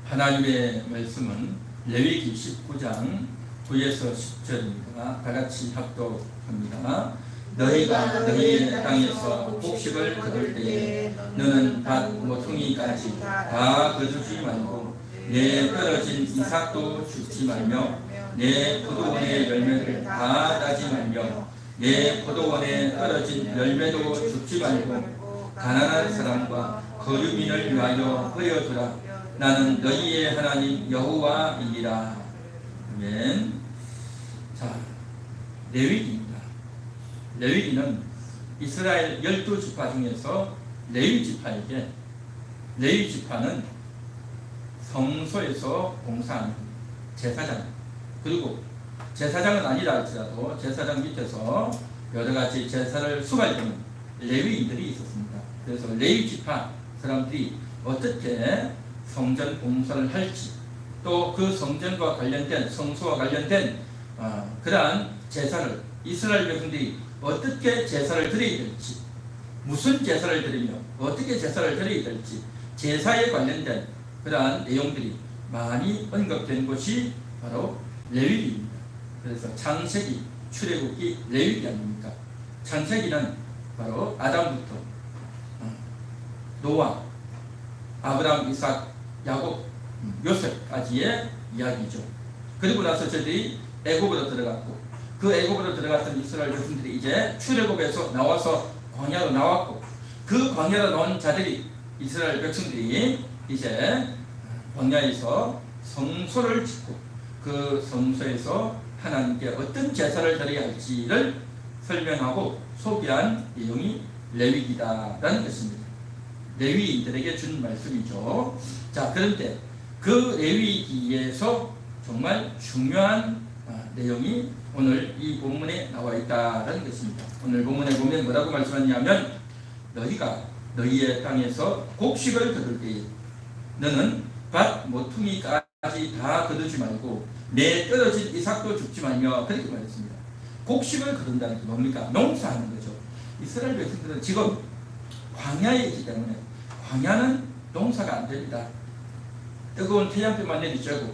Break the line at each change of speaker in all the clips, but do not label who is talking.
하나님의 말씀은 레위기 19장 9에서 10절입니다. 다같이 합독합니다. 너희가 너희의 땅에서 곡식을 거둘 때에 너는 밭 모퉁이까지 다 거두지 말고 내 떨어진 이삭도 줍지 말며 내 포도원의 열매를 다 따지 말며 내 포도원에 떨어진 열매도 줍지 말고 가난한 사람과 거류민을 위하여 허여두라. 나는 너희의 하나님 여호와이니라. 아멘. 자, 레위기입니다. 레위기는 이스라엘 12지파 중에서 레위지파에게, 레위지파는 성소에서 봉사하는 제사장, 그리고 제사장은 아니라 할지라도 제사장 밑에서 여러가지 제사를 수발하는 레위인들이 있었습니다. 그래서 레위지파 사람들이 어떻게 성전 봉사를 할지, 또 그 성전과 관련된, 성소와 관련된 그러한 제사를 이스라엘 백성들이 어떻게 제사를 드려야 될지, 무슨 제사를 드리며 어떻게 제사를 드려야 될지, 제사에 관련된 그러한 내용들이 많이 언급된 곳이 바로 레위기입니다. 그래서 창세기, 출애굽기, 레위기 아닙니까? 창세기는 바로 아담부터 노아, 아브라함, 이삭, 야곱, 요셉까지의 이야기죠. 그리고 나서 저들이 애굽으로 들어갔고, 그 애굽으로 들어갔던 이스라엘 백성들이 이제 출애굽에서 나와서 광야로 나왔고, 그 광야로 나온 자들이, 이스라엘 백성들이 이제 광야에서 성소를 짓고, 그 성소에서 하나님께 어떤 제사를 드려야 할지를 설명하고 소개한 내용이 레위기다라는 것입니다. 레위인들에게 준 말씀이죠. 자, 그런데 그 레위기에서 정말 중요한 내용이 오늘 이 본문에 나와 있다는 것입니다. 오늘 본문에 보면 뭐라고 말씀하냐면, 너희가 너희의 땅에서 곡식을 거둘 때에 너는 밭 모퉁이까지 다 거두지 말고 내 떨어진 이삭도 줍지 말며, 그렇게 말했습니다. 곡식을 거둔다는 게 뭡니까? 농사하는 거죠. 이스라엘 백성들은 지금 광야에 있기 때문에 광야는 농사가 안 됩니다. 뜨거운 태양빛만 내리쬐고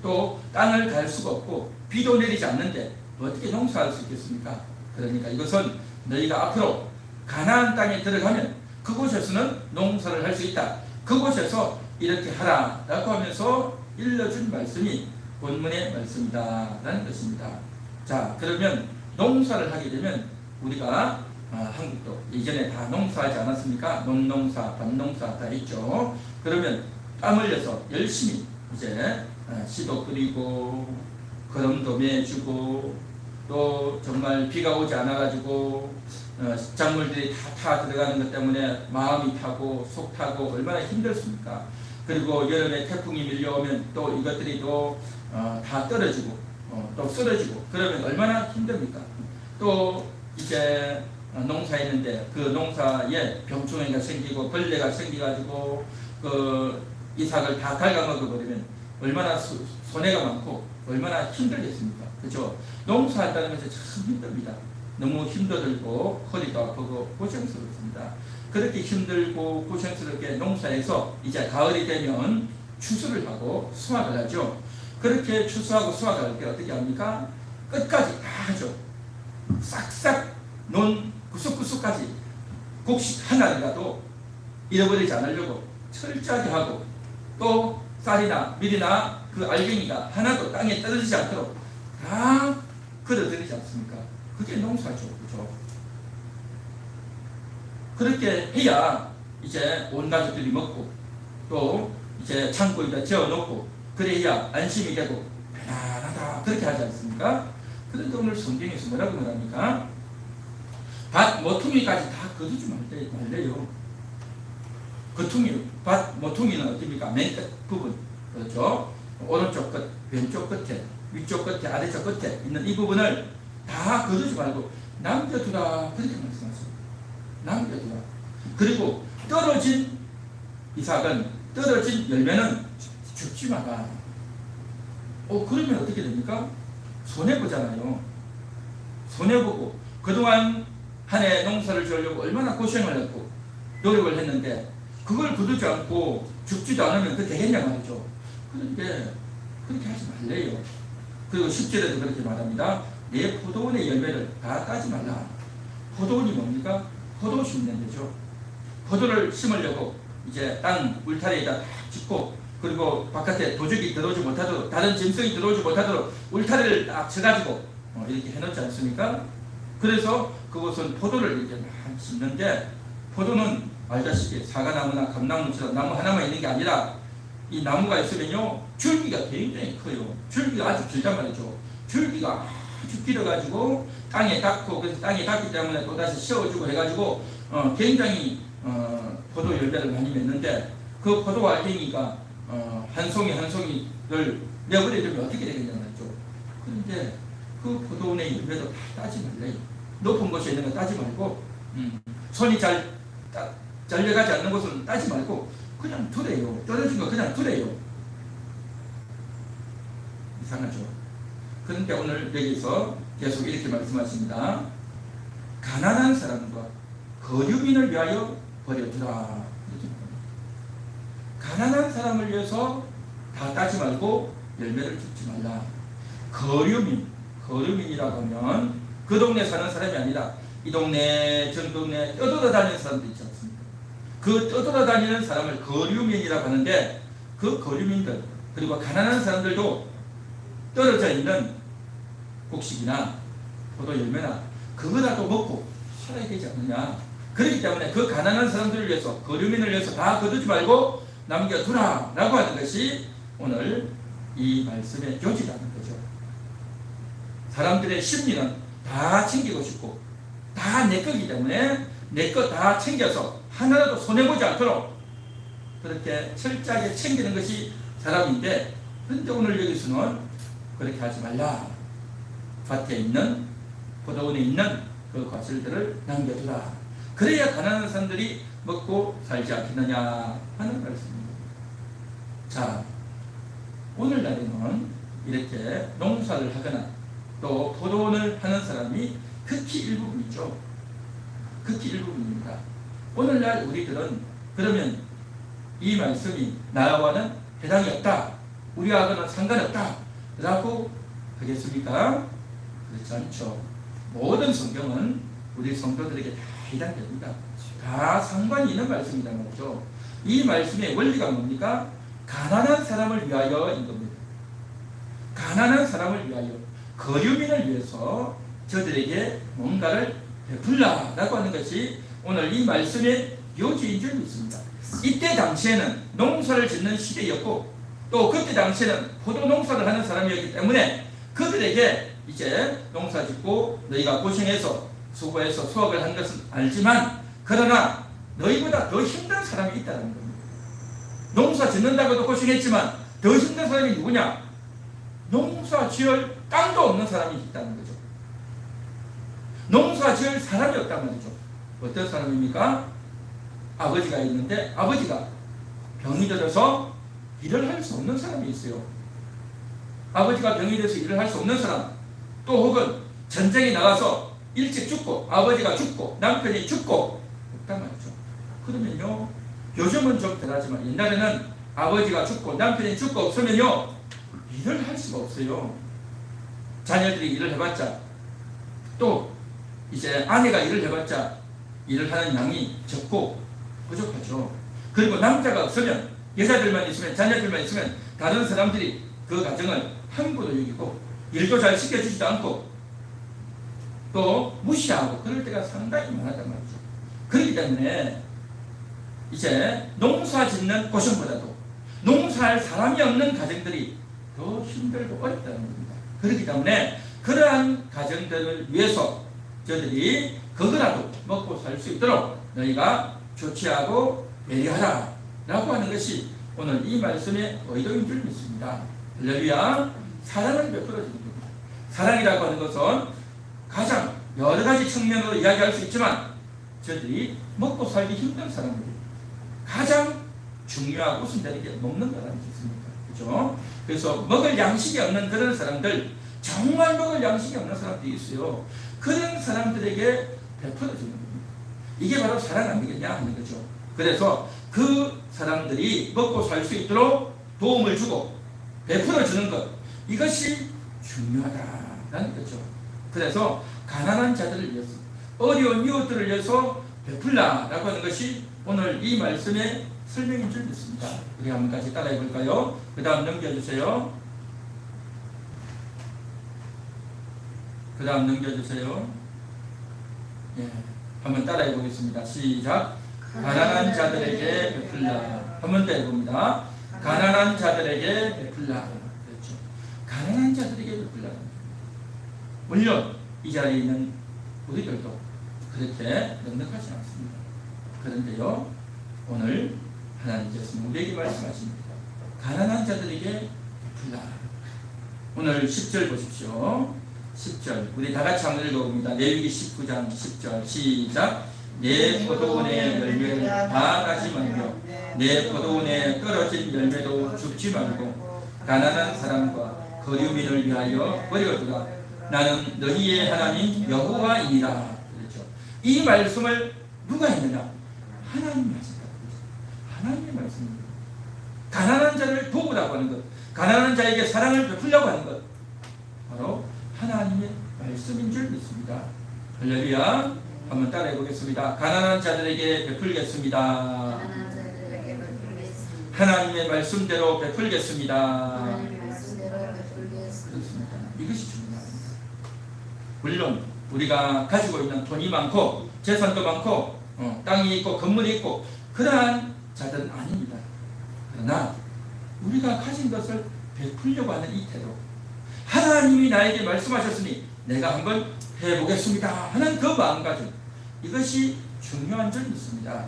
또 땅을 갈 수가 없고 비도 내리지 않는데 어떻게 농사할 수 있겠습니까? 그러니까 이것은 너희가 앞으로 가나안 땅에 들어가면 그곳에서는 농사를 할 수 있다. 그곳에서 이렇게 하라 라고 하면서 일러준 말씀이 본문의 말씀이다 라는 것입니다. 자, 그러면 농사를 하게 되면 우리가 한국도 이전에 다 농사하지 않았습니까? 논농사, 밭농사 다 있죠. 그러면 땀 흘려서 열심히 이제 씨도 뿌리고 거름도 매주고 또 정말 비가 오지 않아가지고 작물들이 다 타 들어가는 것 때문에 마음이 타고 속 타고 얼마나 힘들습니까? 그리고 여름에 태풍이 밀려오면 또 이것들이 또 다 떨어지고 또 쓰러지고 그러면 얼마나 힘듭니까? 또 이제 농사했는데 그 농사에 병충해가 생기고 벌레가 생겨가지고 그 이삭을 다 갉아먹어 버리면 얼마나 손해가 많고 얼마나 힘들겠습니까? 그렇죠? 농사한다는 것은 참 힘듭니다. 너무 힘들고 허리도 아프고 고생스럽습니다. 그렇게 힘들고 고생스럽게 농사해서 이제 가을이 되면 추수를 하고 수확을 하죠. 그렇게 추수하고 수확을 할 때 어떻게 합니까? 끝까지 다 하죠. 싹싹 논 구석구석까지 곡식 하나라도 잃어버리지 않으려고 철저하게 하고, 또 쌀이나 밀이나 그 알갱이가 하나도 땅에 떨어지지 않도록 다 걸어들이지 않습니까? 그게 농사죠. 그렇죠? 그렇게 해야 이제 온 가족들이 먹고 또 이제 창고에다 재워놓고 그래야 안심이 되고 편안하다 그렇게 하지 않습니까? 그런데 오늘 성경에서 뭐라고 말합니까? 밭 모퉁이까지 다 거두지 말래요. 밭 모퉁이는 어떻습니까? 맨 끝 부분, 그렇죠? 오른쪽 끝, 왼쪽 끝에, 위쪽 끝에, 아래쪽 끝에 있는 이 부분을 다 거두지 말고 남겨두라 그렇게 말씀하세요. 남겨두라. 그리고 떨어진 이삭은, 떨어진 열매는 줍지 마라. 그러면 어떻게 됩니까? 손해보잖아요. 손해보고 그동안 한 해 농사를 지으려고 얼마나 고생을 했고 노력을 했는데 그걸 거두지 않고 죽지도 않으면 그 되겠냐 말이죠. 그런데 그렇게 하지 말래요. 그리고 10절에도 그렇게 말합니다. 내 포도원의 열매를 다 따지 말라. 포도원이 뭡니까? 포도 심는 데죠. 포도를 심으려고 이제 땅 울타리에다 짓고, 그리고 바깥에 도적이 들어오지 못하도록, 다른 짐승이 들어오지 못하도록 울타리를 딱 쳐가지고 이렇게 해놓지 않습니까? 그래서 그곳은 포도를 이렇게 막 심는데, 포도는 알다시피 사과나무나 감나무처럼 나무 하나만 있는 게 아니라 이 나무가 있으면요 줄기가 굉장히 커요. 줄기가 아주 길단 말이죠. 줄기가 아주 길어가지고 땅에 닿고, 그래서 땅에 닿기 때문에 또다시 씌워주고 해가지고 굉장히 포도 열매를 많이 맺는데, 그 포도 알갱이가 한 송이 한 송이를 내버려두면 어떻게 되겠냐 말이죠. 그런데 그 포도원의 열매도 다 따지 말래요. 높은 곳에 있는 거 따지 말고, 손이 잘 잘려가지 않는 곳은 따지 말고 그냥 두래요. 떨어진 거 그냥 두래요. 이상하죠. 그런데 오늘 여기서 계속 이렇게 말씀하십니다. 가난한 사람과 거류민을 위하여 버려두라. 가난한 사람을 위해서 다 따지 말고 열매를 줍지 말라. 거류민이라고 하면 그 동네 사는 사람이 아니라 이 동네 저 동네 떠돌아다니는 사람도 있지 않습니까? 그 떠돌아다니는 사람을 거류민이라고 하는데, 그 거류민들 그리고 가난한 사람들도 떨어져 있는 곡식이나 포도 열매나 그거라도 먹고 살아야 되지 않느냐. 그렇기 때문에 그 가난한 사람들을 위해서, 거류민을 위해서 다 거두지 말고 남겨두라 라고 하는 것이 오늘 이 말씀의 요지라는 거죠. 사람들의 심리는 다 챙기고 싶고 다 내 거기 때문에 내 거 다 챙겨서 하나라도 손해보지 않도록 그렇게 철저하게 챙기는 것이 사람인데, 그런데 오늘 여기서는 그렇게 하지 말라. 밭에 있는, 포도원에 있는 그 과실들을 남겨두라. 그래야 가난한 사람들이 먹고 살지 않겠느냐 하는 말씀입니다. 자, 오늘날에는 이렇게 농사를 하거나 또 포도원을 하는 사람이 극히 일부분이죠. 극히 일부분입니다. 오늘날 우리들은 그러면 이 말씀이 나와는 해당이 없다, 우리하고는 상관없다 라고 하겠습니까? 그렇지 않죠. 모든 성경은 우리 성도들에게 다 해당됩니다. 다 상관이 있는 말씀이란 말이죠. 이 말씀의 원리가 뭡니까? 가난한 사람을 위하여인 겁니다. 가난한 사람을 위하여, 거류민을 위해서 저들에게 뭔가를 베풀라라고 하는 것이 오늘 이 말씀의 요지인 줄 믿습니다. 이때 당시에는 농사를 짓는 시대였고, 또 그때 당시에는 포도 농사를 하는 사람이었기 때문에 그들에게 이제 농사 짓고 너희가 고생해서 수고해서 수확을 한 것은 알지만, 그러나 너희보다 더 힘든 사람이 있다는 겁니다. 농사 짓는다고도 고생했지만 더 힘든 사람이 누구냐? 농사 지을 땅도 없는 사람이 있다는 거죠. 농사 지을 사람이 없단 말이죠. 어떤 사람입니까? 아버지가 있는데 아버지가 병이 들어서 일을 할 수 없는 사람이 있어요. 아버지가 병이 들어서 일을 할 수 없는 사람, 또 혹은 전쟁에 나가서 일찍 죽고 아버지가 죽고 남편이 죽고 없단 말이죠. 그러면요, 요즘은 좀 덜하지만 옛날에는 아버지가 죽고 남편이 죽고 없으면요 일을 할 수가 없어요. 자녀들이 일을 해봤자, 또 이제 아내가 일을 해봤자 일을 하는 양이 적고 부족하죠. 그리고 남자가 없으면, 여자들만 있으면, 자녀들만 있으면 다른 사람들이 그 가정을 함부로 여기고 일도 잘 시켜주지도 않고 또 무시하고 그럴 때가 상당히 많았단 말이죠. 그렇기 때문에 이제 농사 짓는 고생보다도 농사할 사람이 없는 가정들이 더 힘들고 어렵다는 겁니다. 그렇기 때문에 그러한 가정들을 위해서 저들이 그거라도 먹고 살 수 있도록 너희가 조치하고 배려하라 라고 하는 것이 오늘 이 말씀의 의도인 줄 믿습니다. 할렐루야. 사랑을 베풀어 주는 겁니다. 사랑이라고 하는 것은 가장 여러 가지 측면으로 이야기할 수 있지만, 저들이 먹고 살기 힘든 사람들, 가장 중요하고 우선되는 게 먹는 거라는 게 있습니까? 그렇죠? 그래서 먹을 양식이 없는 그런 사람들, 정말 먹을 양식이 없는 사람들이 있어요. 그런 사람들에게 베풀어 주는 겁니다. 이게 바로 사랑 아니겠냐 하는 거죠. 그래서 그 사람들이 먹고 살 수 있도록 도움을 주고, 베풀어 주는 것, 이것이 중요하다라는 거죠. 그래서 가난한 자들을 위해서, 어려운 이웃들을 위해서 베풀라라고 하는 것이 오늘 이 말씀의 설명인 줄 믿습니다. 우리 한번 같이 따라해 볼까요? 그 다음 넘겨주세요. 그 다음 넘겨주세요. 예, 한번 따라해 보겠습니다. 시작. 가난한 자들에게 베풀라. 한 번 더 해봅니다. 가난한 자들에게 베풀라. 그렇죠. 가난한 자들에게 베풀라. 물론 이 자리에 있는 우리들도 그렇게 넉넉하지 않습니다. 그런데요, 오늘 하나님께서 우리에게 말씀하십니다. 가난한 자들에게 베풀라. 오늘 10절 보십시오. 10절 우리 다같이 한번 읽어봅니다. 레위기 19장 10절 시작. 내 포도원의 열매를 다 가지 말며 내 포도원에 떨어진 열매도 줍지 말고 가난한 사람과 거류민을 위하여 버려두라. 나는 너희의 하나님 여호와이니라. 그렇죠. 이 말씀을 누가 했느냐? 하나님이 하신다. 하나님의 말씀입니다. 가난한 자를 도우라고 하는 것, 가난한 자에게 사랑을 베풀려고 하는 것, 바로 하나님의 말씀인 줄 믿습니다. 할렐루야. 한번 따라해 보겠습니다. 가난한 자들에게 베풀겠습니다. 하나님의 말씀대로 베풀겠습니다. 그렇습니다. 이것이 중요합니다. 물론 우리가 가지고 있는 돈이 많고 재산도 많고 땅이 있고 건물이 있고 그러한 자들은 아닙니다. 그러나 우리가 가진 것을 베풀려고 하는 이 태도, 하나님이 나에게 말씀하셨으니 내가 한번 해보겠습니다 하는 그 마음가짐, 이것이 중요한 줄 믿습니다.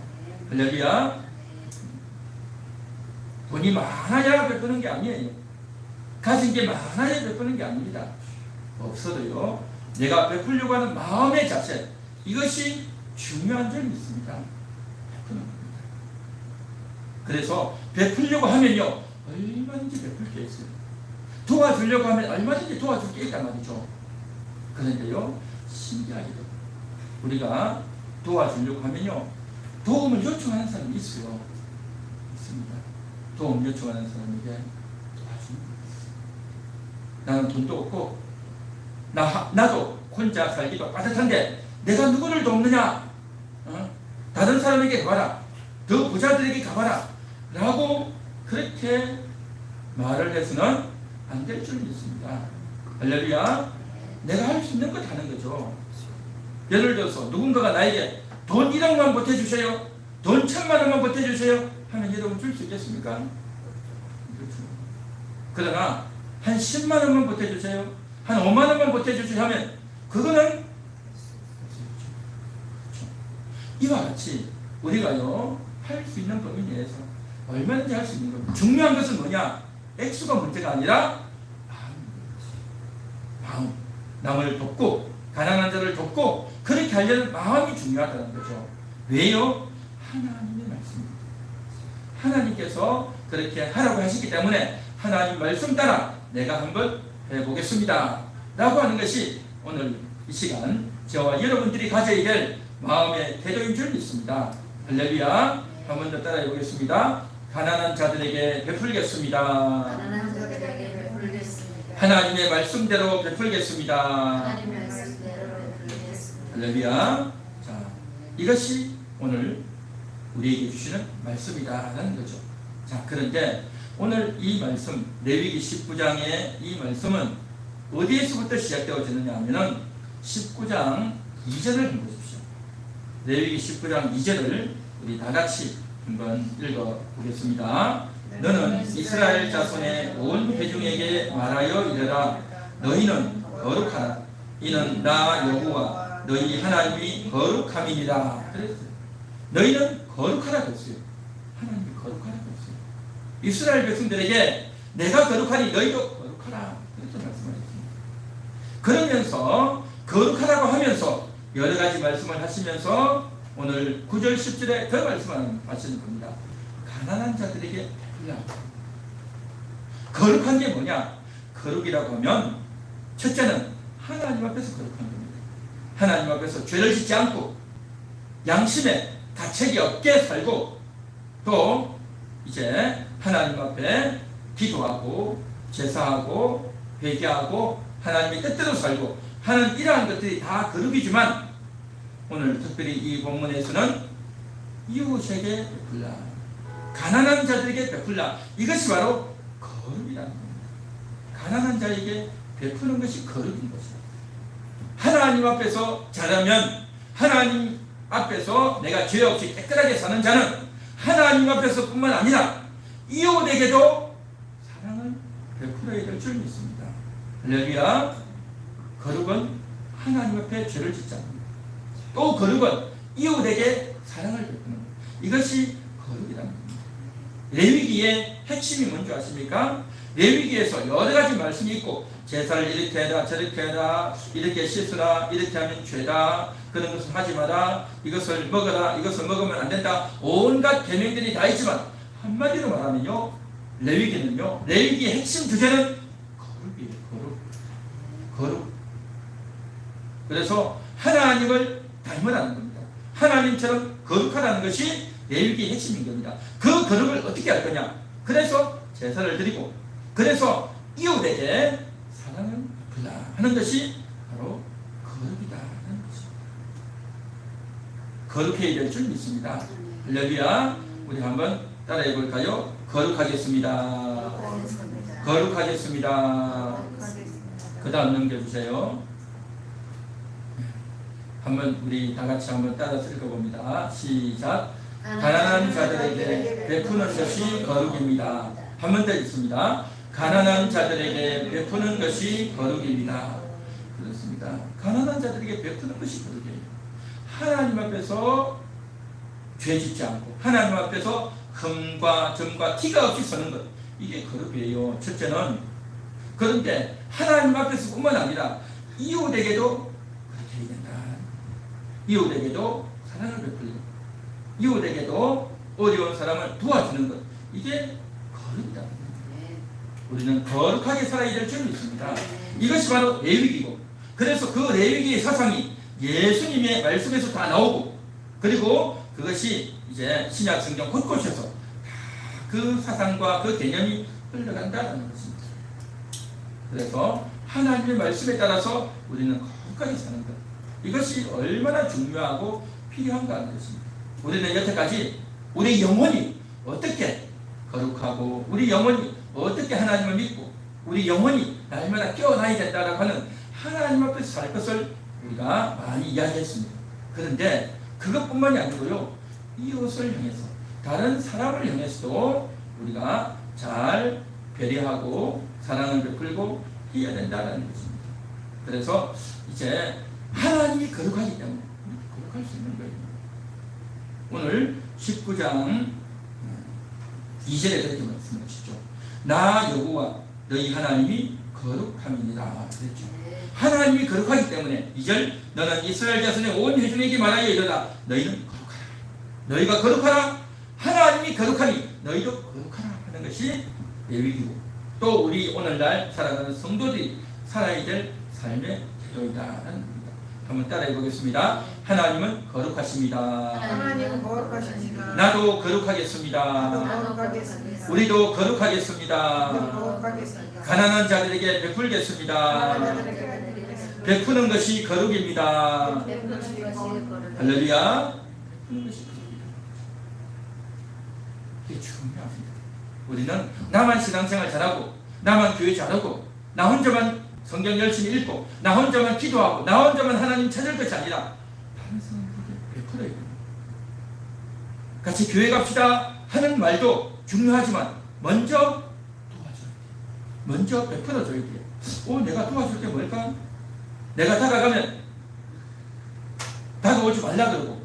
할렐루야. 돈이 많아야 베푸는 게 아니에요. 가진 게 많아야 베푸는 게 아닙니다. 없어도요, 내가 베풀려고 하는 마음의 자세, 이것이 중요한 줄 믿습니다. 베푸는 겁니다. 그래서 베풀려고 하면요, 얼마든지 베풀 게 있어요. 도와주려고 하면 얼마든지 도와줄 게 있단 말이죠. 그런데요, 신기하게도 우리가 도와주려고 하면요, 도움을 요청하는 사람이 있어요. 있습니다. 도움 요청하는 사람에게 도와주는 거예요. 나는 돈도 없고 나도 혼자 살기도 빠듯한데 내가 누구를 돕느냐? 다른 사람에게 가봐라, 더 부자들에게 가봐라 라고 그렇게 말을 해서는 안 될 줄 믿습니다. 할렐루야. 내가 할 수 있는 것 하는 거죠. 예를 들어서 누군가가 나에게 돈 1억만 보태주세요, 돈 1000만 원만 보태주세요 하면 여러분 줄 수 있겠습니까? 그렇죠. 그러나 한 10만 원만 보태주세요, 한 5만 원만 보태주세요 하면 그거는 그렇죠. 이와 같이 우리가요, 할 수 있는 범위 내에서 얼마든지 할 수 있는 겁니다. 중요한 것은 뭐냐? 액수가 문제가 아니라 마음. 남을 돕고 가난한 자를 돕고 그렇게 하려는 마음이 중요하다는 거죠. 왜요? 하나님의 말씀입니다. 하나님께서 그렇게 하라고 하시기 때문에 하나님 말씀 따라 내가 한번 해보겠습니다 라고 하는 것이 오늘 이 시간 저와 여러분들이 가져야 될 마음의 태도인 줄 믿습니다. 할렐루야. 한 번 더 따라해 보겠습니다. 가난한 자들에게 베풀겠습니다.
가난한 자들에게 베풀겠습니다.
하나님의 말씀대로 베풀겠습니다.
하나님의 말씀대로 베풀겠습니다.
할렐루야. 자, 이것이 오늘 우리에게 주시는 말씀이다라는 거죠. 자, 그런데 오늘 이 말씀, 레위기 19장의 이 말씀은 어디에서부터 시작되어지느냐 하면은 19장 2절을 한번 보십시오. 레위기 19장 2절을 우리 다 같이 한번 읽어보겠습니다. 너는 이스라엘 자손의 온 회중에게 말하여 이르라. 너희는 거룩하라. 이는 나 여호와 너희 하나님이 거룩함이니라. 그랬어요. 너희는 거룩하라 그랬어요. 하나님이 거룩하라 그랬어요. 이스라엘 백성들에게 내가 거룩하니 너희도 거룩하라. 그렇게 말씀하셨습니다. 그러면서 거룩하라고 하면서 여러 가지 말씀을 하시면서 오늘 9절 10절에 그 말씀을 하시는 겁니다. 가난한 자들에게 거룩한 게 뭐냐? 거룩이라고 하면 첫째는 하나님 앞에서 거룩한 겁니다. 하나님 앞에서 죄를 짓지 않고 양심에 가책이 없게 살고 또 이제 하나님 앞에 기도하고 제사하고 회개하고 하나님의 뜻대로 살고 하는 이러한 것들이 다 거룩이지만 오늘 특별히 이 본문에서는 이웃에게 베풀라, 가난한 자들에게 베풀라, 이것이 바로 거룩이라는 겁니다. 가난한 자에게 베푸는 것이 거룩인 것이다. 하나님 앞에서 잘하면, 하나님 앞에서 내가 죄 없이 깨끗하게 사는 자는 하나님 앞에서 뿐만 아니라 이웃에게도 사랑을 베풀어야 될 줄 믿습니다. 할렐루야. 거룩은 하나님 앞에 죄를 짓지 않습니다. 또 거룩은 이웃에게 사랑을 베푸는 것, 이것이 거룩이라는 겁니다. 레위기의 핵심이 뭔지 아십니까? 레위기에서 여러 가지 말씀이 있고, 제사를 이렇게 해라, 저렇게 해라, 이렇게 씻으라, 이렇게 하면 죄다, 그런 것을 하지 마라, 이것을 먹어라, 이것을 먹으면 안 된다, 온갖 계명들이 다 있지만 한마디로 말하면요, 레위기는요, 레위기의 핵심 주제는 거룩이에요. 거룩. 그래서 하나님을 닮으라는 겁니다. 하나님처럼 거룩하다는 것이 레위기의 핵심인 겁니다. 그 거룩을 어떻게 할 거냐? 그래서 제사를 드리고, 그래서 이웃에게 사랑을 베풀라 하는 것이 바로 거룩이다 하는 것입니다. 거룩해야 될 줄 믿습니다. 할렐루야. 우리 한번 따라해 볼까요? 거룩하겠습니다. 거룩하겠습니다. 그 다음 넘겨주세요. 한번 우리 다 같이 한번 따라 읽어봅니다. 시작. 가난한 자들에게 베푸는 것이 거룩입니다. 한 번 더 읽습니다. 가난한 자들에게 베푸는 것이 거룩입니다. 그렇습니다. 가난한 자들에게 베푸는 것이 거룩이에요. 하나님 앞에서 죄 짓지 않고 하나님 앞에서 흠과 점과 티가 없이 서는 것, 이게 거룩이에요. 첫째는. 그런데 하나님 앞에서 뿐만 아니라 이웃에게도 그렇게 해야 된다. 이웃에게도 사랑을 베풀고 이웃에게도 어려운 사람을 도와주는 것, 이게 거룩이다. 우리는 거룩하게 살아야 될 줄 믿습니다. 이것이 바로 레위기고, 그래서 그 레위기의 사상이 예수님의 말씀에서 다 나오고, 그리고 그것이 이제 신약 성경 곳곳에서 다 그 사상과 그 개념이 흘러간다는 것입니다. 그래서 하나님의 말씀에 따라서 우리는 거룩하게 사는 것, 이것이 얼마나 중요하고 필요한가 하는 것입니다. 우리는 여태까지 우리 영혼이 어떻게 거룩하고 우리 영혼이 어떻게 하나님을 믿고 우리 영혼이 날마다 깨어나야 된다라고 하는 하나님 앞에서 살 것을 우리가 많이 이야기했습니다. 그런데 그것뿐만이 아니고요, 이웃을 향해서, 다른 사람을 향해서도 우리가 잘 배려하고 사랑을 베풀고 해야 된다는 것입니다. 그래서 이제 하나님이 거룩하기 때문에 거룩할 수 있는 거예요. 오늘 19장 2절에 그렇게 말씀하시죠. 나 여호와 너희 하나님이 거룩함이니라 그랬죠. 하나님이 거룩하기 때문에 2절, 너는 이스라엘 자손의 온 회중에게 말하여 이르라. 너희는 거룩하라. 너희가 거룩하라. 하나님이 거룩하니 너희도 거룩하라 하는 것이 레위기고, 또 우리 오늘날 살아가는 성도들이 살아야 될 삶의 태도이다라는 겁니다. 한번 따라해 보겠습니다. 하나님은 거룩하십니다.
하나님은 거룩하십니다.
나도 거룩하겠습니다. 우리도 거룩하겠습니다. 가난한 자들에게 베풀겠습니다. 베푸는 것이 거룩입니다. 할렐루야. 베푸는 것이 거룩입니다. 이게 중요합니다. 우리는 나만 신앙생활 잘하고 나만 교회 잘하고 나 혼자만 성경 열심히 읽고 나 혼자만 기도하고 나 혼자만 하나님 찾을 것이 아니라 다른 사람들에게 베풀어야 됩니다. 같이 교회 갑시다 하는 말도 중요하지만 먼저 도와줘야 돼요. 먼저 베풀어줘야 돼요. 내가 도와줄 게 뭘까? 내가 다가가면 다가오지 말라 그러고,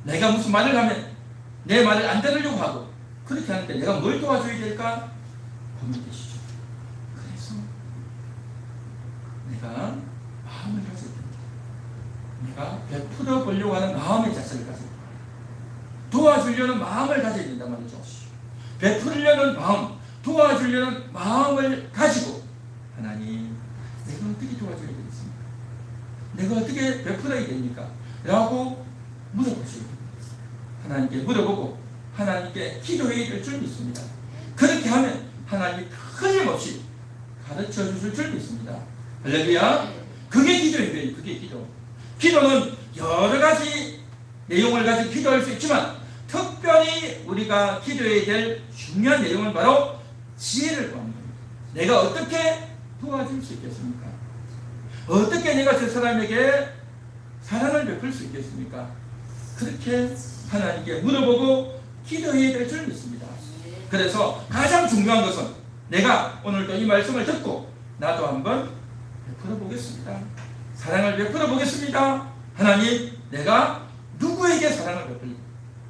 내가 무슨 말을 하면 내 말을 안 들으려고 하고, 그렇게 하는데 내가 뭘 도와줘야 될까? 고민되시죠? 그래서 내가 마음을 가져야 됩니다. 내가 베풀어 보려고 하는 마음의 자세를 가져야 됩니다. 도와주려는 마음을 가져야 된단 말이죠. 베풀려는 마음, 도와주려는 마음을 가지고 하나님, 내가 어떻게 도와줘야 되겠습니까? 내가 어떻게 베풀어야 됩니까? 라고 물어보셔야 됩니다. 하나님께 물어보고 하나님께 기도해야 될 줄 믿습니다. 그렇게 하면 하나님이 틀림없이 가르쳐 주실 줄 믿습니다. 할렐루야. 그게 기도예요. 그게 기도. 기도는 여러 가지 내용을 가지고 기도할 수 있지만 특별히 우리가 기도해야 될 중요한 내용은 바로 지혜를 구하는 겁니다. 내가 어떻게 도와줄 수 있겠습니까? 어떻게 내가 저 사람에게 사랑을 베풀 수 있겠습니까? 그렇게 하나님께 물어보고 기도해야 될 줄 믿습니다. 그래서 가장 중요한 것은 내가 오늘도 이 말씀을 듣고 나도 한번 베풀어 보겠습니다. 사랑을 베풀어 보겠습니다. 하나님, 내가 누구에게 사랑을 베풀고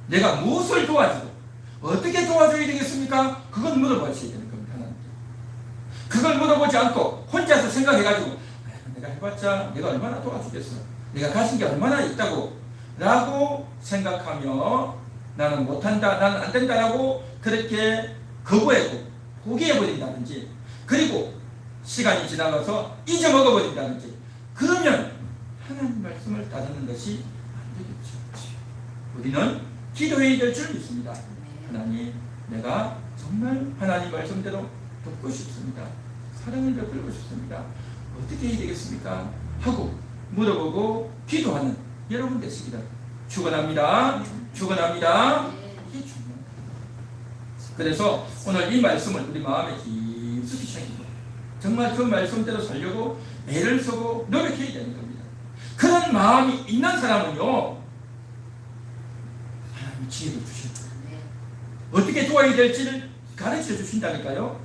내가 무엇을 도와주고 어떻게 도와줘야 되겠습니까? 그건 물어보셔야 되는 겁니다. 하나님께. 그걸 물어보지 않고 혼자서 생각해가지고 내가 해봤자 내가 얼마나 도와주겠어, 내가 가진 게 얼마나 있다고 라고 생각하며 나는 못한다, 나는 안 된다라고 그렇게 거부하고 포기해버린다든지, 그리고 시간이 지나가서 잊어먹어버린다든지, 그러면 하나님 말씀을 따르는 것이 안 되겠죠. 우리는 기도해야 될 줄 믿습니다. 하나님, 내가 정말 하나님 말씀대로 듣고 싶습니다. 사랑을 베풀고 싶습니다. 어떻게 해야 되겠습니까? 하고 물어보고 기도하는 여러분 되시기를 축원합니다. 축원합니다. 이게 중요합니다. 그래서 오늘 이 말씀을 우리 마음에 깊숙이 새기고 정말 그 말씀대로 살려고 애를 쓰고 노력해야 되는 겁니다. 그런 마음이 있는 사람은요, 하나님이 지혜를 주십니다. 어떻게 도와야 될지를 가르쳐 주신다니까요.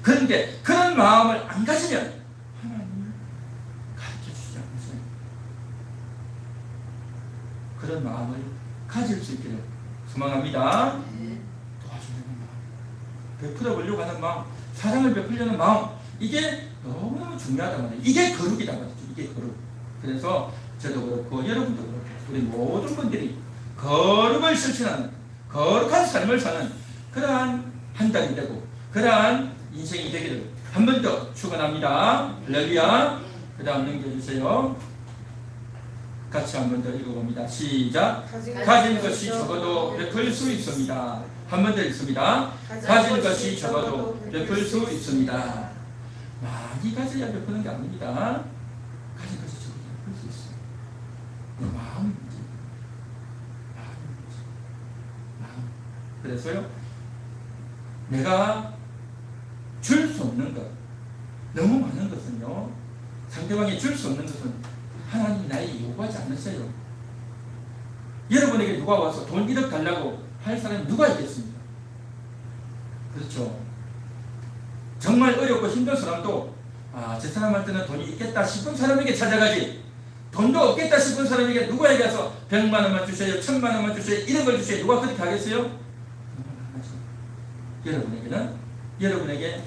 그런데 그런 마음을 안 가지면 하나님을 가르쳐 주시지 않으세요. 그런 마음을 가질 수 있기를 소망합니다. 도와주려는 마음, 베풀어 보려고 하는 마음, 사랑을 베풀려는 마음, 이게 너무너무 중요하단 말이에요. 이게 거룩이란 말이죠. 이게 거룩. 그래서 저도 그렇고 여러분도 그렇고 우리 모든 분들이 거룩을 실천하는, 거룩한 삶을 사는 그러한 한 달이 되고 그러한 인생이 되기를 한 번 더 축원합니다. 할렐루야. 그 다음 넘겨주세요. 같이 한 번 더 읽어봅니다. 시작. 가진 것이 적어도 베풀 수 있습니다. 한 번 더 읽습니다. 가진 것이 적어도 베풀 수 있습니다. 많이 가져야 베푸는 게 아닙니다. 가진 것이 적어도 베풀 수 있어요. 마음이 문제입니다. 마음이 문제. 마음. 그래서요, 내가 줄 수 없는 것, 너무 많은 것은요, 상대방이 줄 수 없는 것은 하나님이 나에게 요구하지 않으세요. 여러분에게 누가 와서 돈 1억 달라고 할 사람이 누가 있겠습니까? 그렇죠. 정말 어렵고 힘든 사람도 저 사람한테는 돈이 있겠다 싶은 사람에게 찾아가지, 돈도 없겠다 싶은 사람에게 누구에게 가서 100만 원만 주세요, 1000만 원만 주세요, 1억을 주세요. 누가 그렇게 하겠어요? 여러분에게는 여러분에게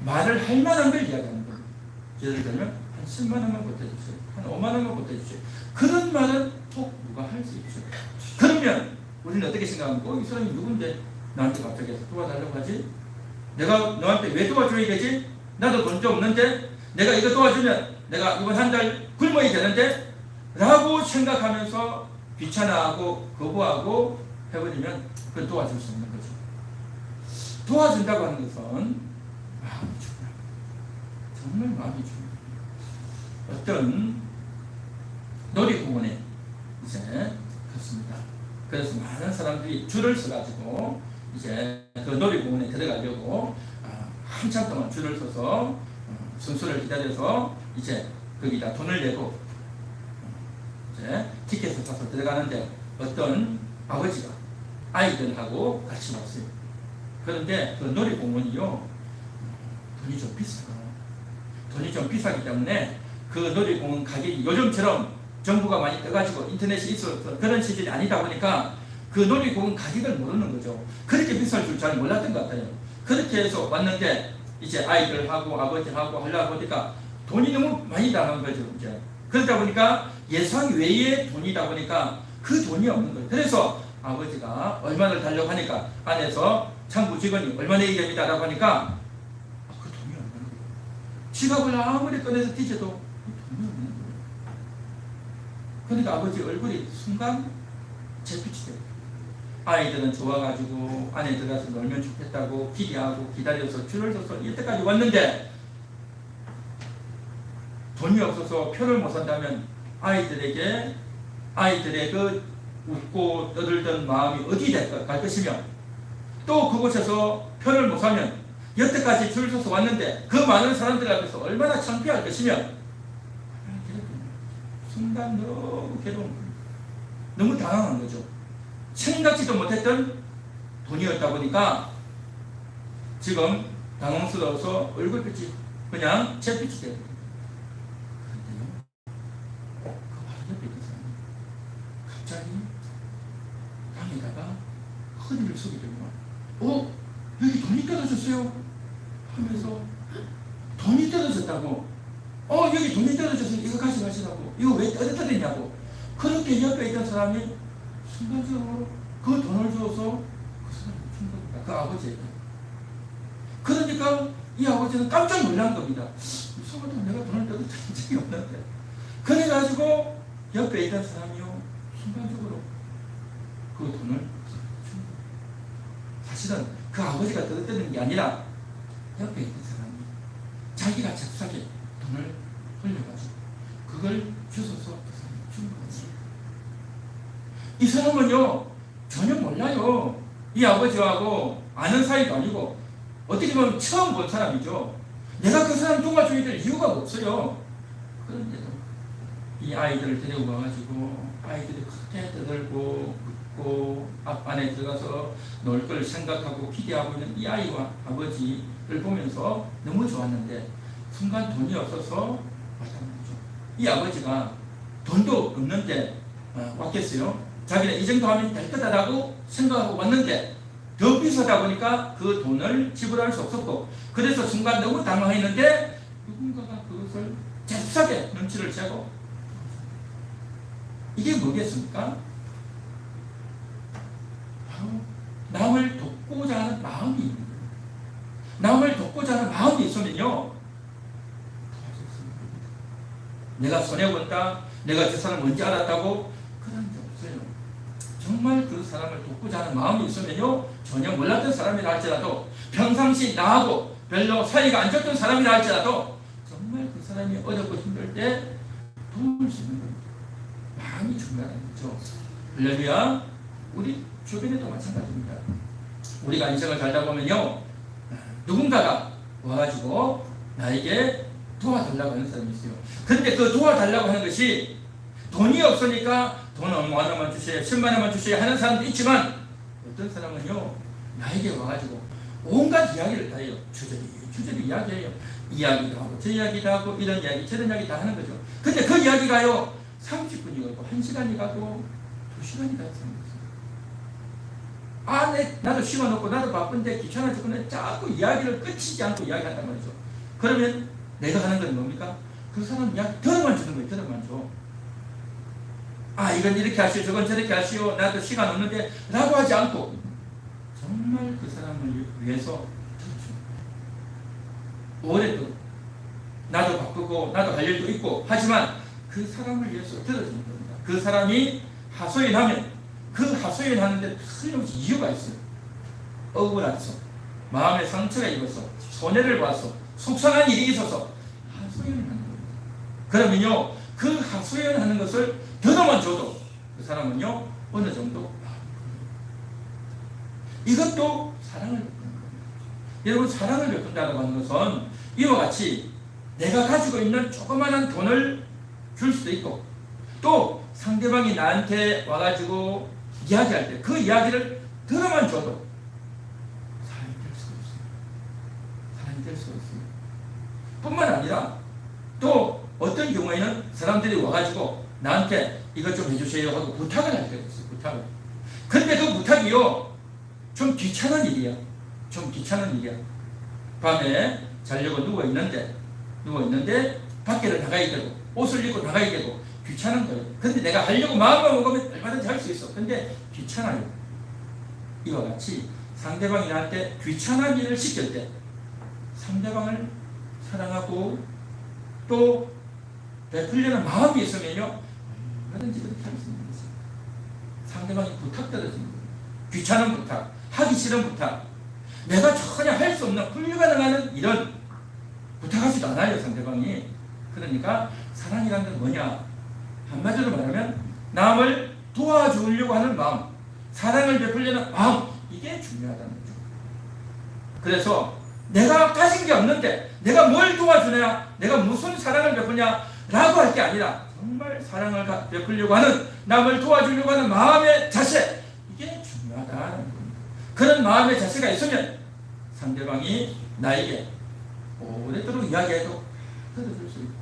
말을 할 만한 걸 이야기하는 거예요. 예를 들면 한 10만 원만 보태주세요, 한 5만 원만 보태주세요. 그런 말은 꼭 누가 할 수 있죠. 그러면 우리는 어떻게 생각합니까? 이 사람이 누군데 나한테 갑자기 도와달라고 하지? 내가 너한테 왜 도와줘야 되지? 나도 돈도 없는데 내가 이거 도와주면 내가 이번 한 달 굶어야 되는데 라고 생각하면서 귀찮아하고 거부하고 해버리면 그건 도와줄 수 없는 거죠. 도와준다고 하는 것은 마음이 중요합니다. 정말 마음이 중요합니다. 어떤 놀이공원에 이제 갔습니다. 그래서 많은 사람들이 줄을 서가지고 이제 그 놀이공원에 들어가려고 한참 동안 줄을 서서 순서를 기다려서 이제 거기다 돈을 내고 이제 티켓을 사서 들어가는데 어떤 아버지가 아이들하고 같이 왔어요. 그런데 그 놀이공원이요, 돈이 좀 비싸요. 돈이 좀 비싸기 때문에 그 놀이공원 가격이 요즘처럼 정부가 많이 떠가지고 인터넷이 있어서 그런 시절이 아니다 보니까 그 놀이공원 가격을 모르는 거죠. 그렇게 비쌀 줄 잘 몰랐던 것 같아요. 그렇게 해서 왔는데 이제 아이들하고 아버지하고 하려고 보니까 돈이 너무 많이 나간 거죠. 이제 그러다 보니까 예상 외의 돈이다 보니까 그 돈이 없는 거예요. 그래서 아버지가 얼마를 달라고 하니까 안에서 창구 직원이 얼마 내야 됩니다 라고 하니까 그 돈이 없는 거예요. 지갑을 아무리 꺼내서 뒤져도 그 돈이 없는 거예요. 그러니까 아버지 얼굴이 순간 재빛이 돼요. 아이들은 좋아가지고 안에 들어가서 놀면 좋겠다고 기대하고 기다려서 줄을 서서 이때까지 왔는데 돈이 없어서 표를 못 산다면 아이들의 그 웃고 떠들던 마음이 어디 갈 것이며, 또 그곳에서 표를 못 사면 여태까지 줄 서서 왔는데 그 많은 사람들 앞에서 얼마나 창피할 것이며, 순간 너무 괴로운 거예요. 너무 당황한 거죠. 생각지도 못했던 돈이었다 보니까 지금 당황스러워서 얼굴빛이 그냥 잿빛이 되는 거예요. 그런데요, 그 바로 옆에 있던 사람이 갑자기 땅에다가 허리를 숙이더니 여기 돈이 떨어졌어요 하면서, 돈이 떨어졌다고, 여기 돈이 떨어졌으니 이거 가져가시라고, 이거 왜 떨어뜨리냐고. 그렇게 옆에 있던 사람이 순간적으로 그 돈을 주어서 그 사람을 준 겁니다. 그 아버지에게. 그러니까 이 아버지는 깜짝 놀란 겁니다. 이상하다, 내가 돈을 떨어뜨린 적이 없는데. 그래가지고 옆에 있던 사람이요, 순간적으로 그 돈을 준 겁니다. 사실은 그 아버지가 떨어뜨리는 게 아니라 옆에 있던 사람이 자기가 잽싸게 돈을 흘려가지고 그걸 주워서 그 사람이 준 거지. 이 사람은요, 전혀 몰라요. 이 아버지하고 아는 사이도 아니고 어떻게 보면 처음 본 사람이죠. 내가 그 사람 도와줘야 될 이유가 없어요. 그런데도 이 아이들을 데리고 와가지고 아이들이 그렇게 떠들고 웃고 앞 안에 들어가서 놀 걸 생각하고 기대하고 있는 이 아이와 아버지를 보면서 너무 좋았는데 순간 돈이 없어서 왔다는 거죠. 이 아버지가 돈도 없는데 왔겠어요? 자기는 이 정도 하면 될 거다라고 생각하고 왔는데 더 비싸다 보니까 그 돈을 지불할 수 없었고, 그래서 순간 너무 당황했는데 누군가가 그것을 잽싸게 눈치를 채고, 이게 뭐겠습니까? 바로 남을 돕고자 하는 마음이 있는 거예요. 남을 돕고자 하는 마음이 있으면요, 도와줄 수 있는 겁니다. 내가 손해본다, 내가 저 사람 뭔지 알았다고 그런 게 없어요. 정말 그 사람을 돕고자 하는 마음이 있으면요, 전혀 몰랐던 사람이라 할지라도, 평상시 나하고 별로 사이가 안 좋던 사람이라 할지라도 정말 그 사람이 어렵고 힘들 때 도움을 수 있는 겁니다. 마음이 중요하다는 거죠. 할렐루야. 우리 주변에도 마찬가지입니다. 우리가 인생을 살다 보면요, 누군가가 와가지고 나에게 도와달라고 하는 사람이 있어요. 그런데 그 도와달라고 하는 것이 돈이 없으니까 돈 5만원만 주세요, 10만원만 주세요 하는 사람도 있지만, 어떤 사람은요, 나에게 와가지고 온갖 이야기를 다 해요. 주저리 이야기해요. 이야기도 하고 저 이야기도 하고 이런 이야기 저런 이야기 다 하는 거죠. 근데 그 이야기가요, 30분이 가고 1시간이 가고 2시간이 가요. 나도 시간 없고 나도 바쁜데 귀찮아 죽겠네, 자꾸 이야기를 끝이지 않고 이야기한단 말이죠. 그러면 내가 하는 건 뭡니까? 그 사람 이야기 들어만 주는 거예요. 들어만 줘. 이건 이렇게 하시오, 저건 저렇게 하시오, 나도 시간 없는데 라고 하지 않고 정말 그 사람을 위해서 들어주는 거예요. 오랫도록 나도 바쁘고 나도 할 일도 있고 하지만 그 사람을 위해서 들어주는 겁니다. 그 사람이 하소연하면 그 하소연하는데 틀림없이 이유가 있어요. 억울해서, 마음에 상처가 입어서, 손해를 봐서, 속상한 일이 있어서 하소연을 하는 겁니다. 그러면요, 그 하소연하는 것을 들어만 줘도 그 사람은요, 어느 정도 이것도 사랑을 베푸는 겁니다. 여러분, 사랑을 베푼다고 하는 것은 이와 같이 내가 가지고 있는 조그마한 돈을 줄 수도 있고, 또 상대방이 나한테 와가지고 이야기할 때 그 이야기를 들어만 줘도 사람이 될 수가 있습니다. 사람이 될 수가 있습니다. 뿐만 아니라 또 어떤 경우에는 사람들이 와가지고 나한테 이것 좀 해주세요 하고 부탁을 할 때가 있어요. 부탁을. 근데 그 부탁이요, 좀 귀찮은 일이야. 좀 귀찮은 일이야. 밤에 자려고 누워있는데 밖에를 나가야 되고 옷을 입고 나가야 되고 귀찮은 거예요. 근데 내가 하려고 마음만 먹으면 얼마든지 할 수 있어. 근데 귀찮아요. 이와 같이 상대방이 나한테 귀찮은 일을 시킬 때 상대방을 사랑하고 또 베풀려는 마음이 있으면요, 얼마든지 그렇게 할 수 있는 거죠. 상대방이 부탁 떨어지는 거예요. 귀찮은 부탁, 하기 싫은 부탁, 내가 전혀 할 수 없는 불가능한 이런 부탁하지도 않아요, 상대방이. 그러니까 사랑이라는 건 뭐냐? 한마디로 말하면 남을 도와주려고 하는 마음, 사랑을 베풀려는 마음, 이게 중요하다는 거죠. 그래서 내가 가진 게 없는데 내가 뭘 도와주냐, 내가 무슨 사랑을 베푸냐 라고 할 게 아니라 정말 사랑을 베풀려고 하는, 남을 도와주려고 하는 마음의 자세, 이게 중요하다는 겁니다. 그런 마음의 자세가 있으면 상대방이 나에게 오래도록 이야기해도 들어줄 수 있고,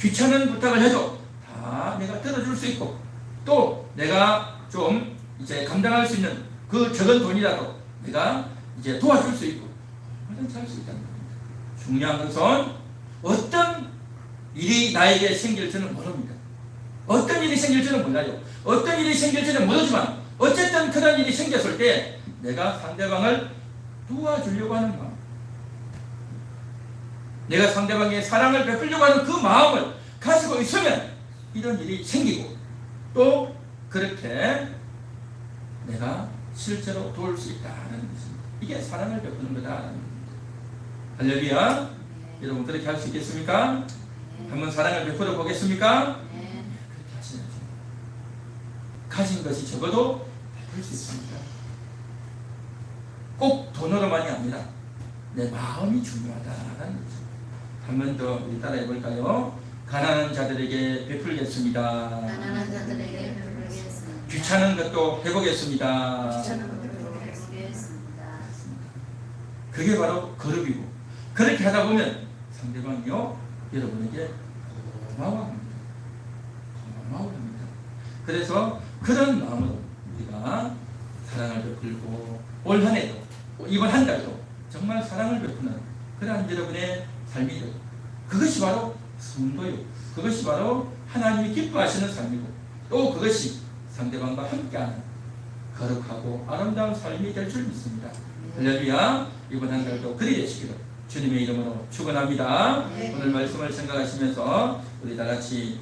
귀찮은 부탁을 해도 다 내가 들어줄 수 있고, 또 내가 좀 이제 감당할 수 있는 그 적은 돈이라도 내가 이제 도와줄 수 있고 얼마든지 할 수 있다는 겁니다. 중요한 것은 어떤 일이 나에게 생길지는 모릅니다. 어떤 일이 생길지는 몰라요. 어떤 일이 생길지는 모르지만 어쨌든 그런 일이 생겼을 때 내가 상대방을 도와주려고 하는 마음, 내가 상대방의 사랑을 베풀려고 하는 그 마음을 가지고 있으면 이런 일이 생기고, 또 그렇게 내가 실제로 도울 수 있다는 것입니다. 이게 사랑을 베푸는 거다라는 겁니다. 할렐루야. 여러분 그렇게 할 수 있겠습니까? 한번 사랑을 베풀어 보겠습니까? 그렇게 하시야죠. 가진 것이 적어도 베풀 수 있습니다. 꼭 돈으로만이 아니라 내 마음이 중요하다는 거죠. 한 번 더 우리 따라해 볼까요? 가난한 자들에게 베풀겠습니다.
가난한 자들에게 베풀겠습니다.
귀찮은 것도 해보겠습니다.
귀찮은 것도
베풀겠습니다.
그게 바로 거룩이고, 그렇게 하다 보면 상대방이요 여러분에게 고마워합니다. 고마워합니다. 그래서 그런 마음으로 우리가 사랑을 베풀고, 올 한 해도 이번 한 달도 정말 사랑을 베푸는 그러한 여러분의 삶이 되고, 그것이 바로 성도요, 그것이 바로 하나님이 기뻐하시는 삶이고, 또 그것이 상대방과 함께하는 거룩하고 아름다운 삶이 될 줄 믿습니다. 할렐루야. 이번 한 달도 그리 되시기를 주님의 이름으로 축원합니다.
네.
오늘 말씀을 생각하시면서 우리 다 같이